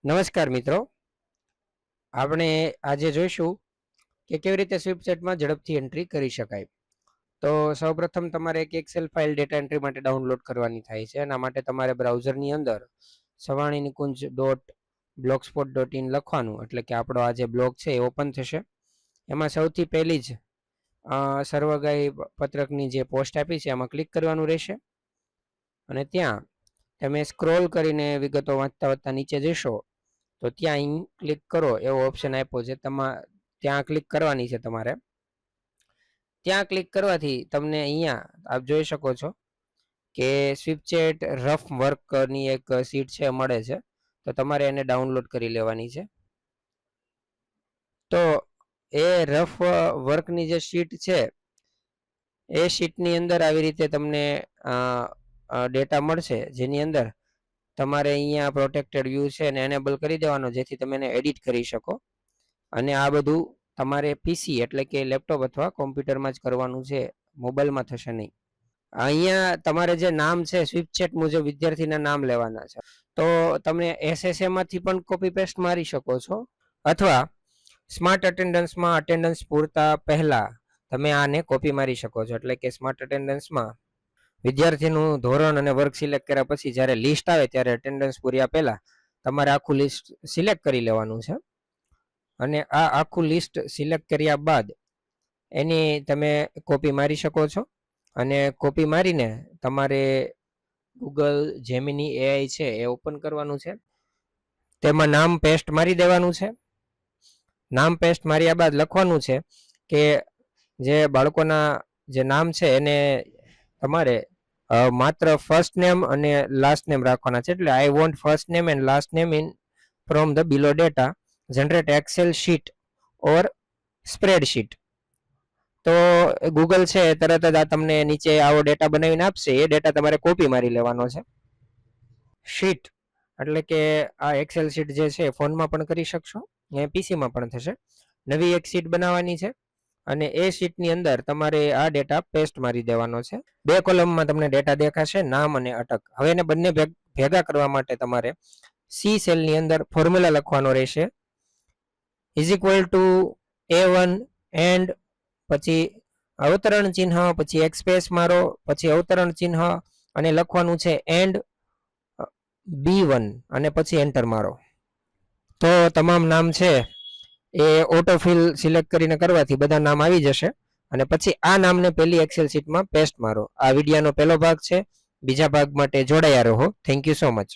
નમસ્કાર મિત્રો, આપણે આજે જોઈશું કે કેવી રીતે સ્વિપચેટમાં ઝડપથી એન્ટ્રી કરી શકાય. તો સૌપ્રથમ તમારે એક એક્સેલ ફાઇલ ડેટા એન્ટ્રી માટે ડાઉનલોડ કરવાની થાય છે. એના માટે તમારે બ્રાઉઝરની અંદર savaanikunj.blogspot.in લખવાનું, એટલે કે આપણો આ જે બ્લોગ છે એ ઓપન થશે. એમાં સૌથી પહેલી જ સર્વગાઈ પત્રકની જે પોસ્ટ આપી છે એમાં ક્લિક કરવાનું રહેશે અને ત્યાં તમે સ્ક્રોલ કરીને વિગતો વાંચતા વાંચતા નીચે જશો તો ત્યાં અહીં ક્લિક કરો એવો ઓપ્શન આપ્યો છે. ત્યાં ક્લિક કરવાની છે તમારે. ત્યાં ક્લિક કરવાથી તમને અહીંયા આપ જોઈ શકો છો કે સ્વિપચેટ રફ વર્કની એક સીટ છે મળે છે. તો તમારે એને ડાઉનલોડ કરી લેવાની છે. તો એ રફ વર્કની જે શીટ છે એ શીટની અંદર આવી રીતે તમને ડેટા મળશે, જેની અંદર તમારે અહીંયા પ્રોટેક્ટેડ વ્યૂ છે એને એનેબલ કરી દેવાનો, જેથી તમે એને એડિટ કરી શકો. અને આ બધું તમારે પીસી એટલે કે લેપટોપ અથવા કોમ્પ્યુટરમાં જ કરવાનું છે, મોબાઈલમાં થશે નહીં. અહીંયા તમારે જે નામ છે સ્વિપચેટ મુજબ વિદ્યાર્થીના નામ લેવાના છે. તો તમે SSA માંથી પણ કોપી પેસ્ટ મારી શકો છો, અથવા સ્માર્ટ અટેન્ડન્સમાં અટેન્ડન્સ પૂરતા પહેલા તમે આને કોપી મારી શકો છો. એટલે કે સ્માર્ટ અટેન્ડન્સમાં વિદ્યાર્થીનું ધોરણ અને વર્ગ સિલેક્ટ કર્યા પછી જ્યારે લિસ્ટ આવે ત્યારે અટેન્ડન્સ પૂર્યા પહેલા તમારે આખું લિસ્ટ સિલેક્ટ કરી લેવાનું છે. અને આ આખું લિસ્ટ સિલેક્ટ કર્યા બાદ એની તમે કોપી મારી શકો છો. અને કોપી મારીને તમારે ગૂગલ જેમિની AI છે એ ઓપન કરવાનું છે. તેમાં નામ પેસ્ટ મારી દેવાનું છે. નામ પેસ્ટ માર્યા બાદ લખવાનું છે કે જે બાળકોના જે નામ છે એને તમારે માત્ર ફર્સ્ટ નેમ અને લાસ્ટ નેમ રાખવાના છે. એટલે I want first name and last name in from the below data generate excel sheet or spreadsheet. તો ગૂગલ છે તરત જ આ તમને નીચે આવો ડેટા બનાવીને આપશે. એ ડેટા તમારે કોપી મારી લેવાનો છે. શીટ એટલે કે આ એક્સેલ શીટ જે છે ફોનમાં પણ કરી શકશો, પીસીમાં પણ થશે. નવી એક શીટ બનાવવાની છે અને એ શીટની અંદર તમારે આ ડેટા પેસ્ટ મારી દેવાનો છે. 2 કોલમમાં તમને ડેટા દેખાશે, નામ અને અટક. હવે એને બંને ભેગા કરવા માટે તમારે સી સેલની અંદર ફોર્મ્યુલા લખવાનો રહેશે. Is equal to A1 and પછી અવતરણ ચિહ્ન, પછી એક સ્પેસ મારો, પછી અવતરણ ચિહ્ન અને લખવાનું છે એન્ડ B1 અને પછી એન્ટર મારો. તો તમામ નામ છે એ ઓટોફિલ સિલેક્ટ કરીને કરવાથી બધા નામ આવી જશે. અને પછી આ નામને પહેલી એક્સેલ શીટમાં પેસ્ટ મારો. આ વિડીયોનો પહેલો ભાગ છે. બીજા ભાગ માટે જોડાયા રહો. Thank you so much.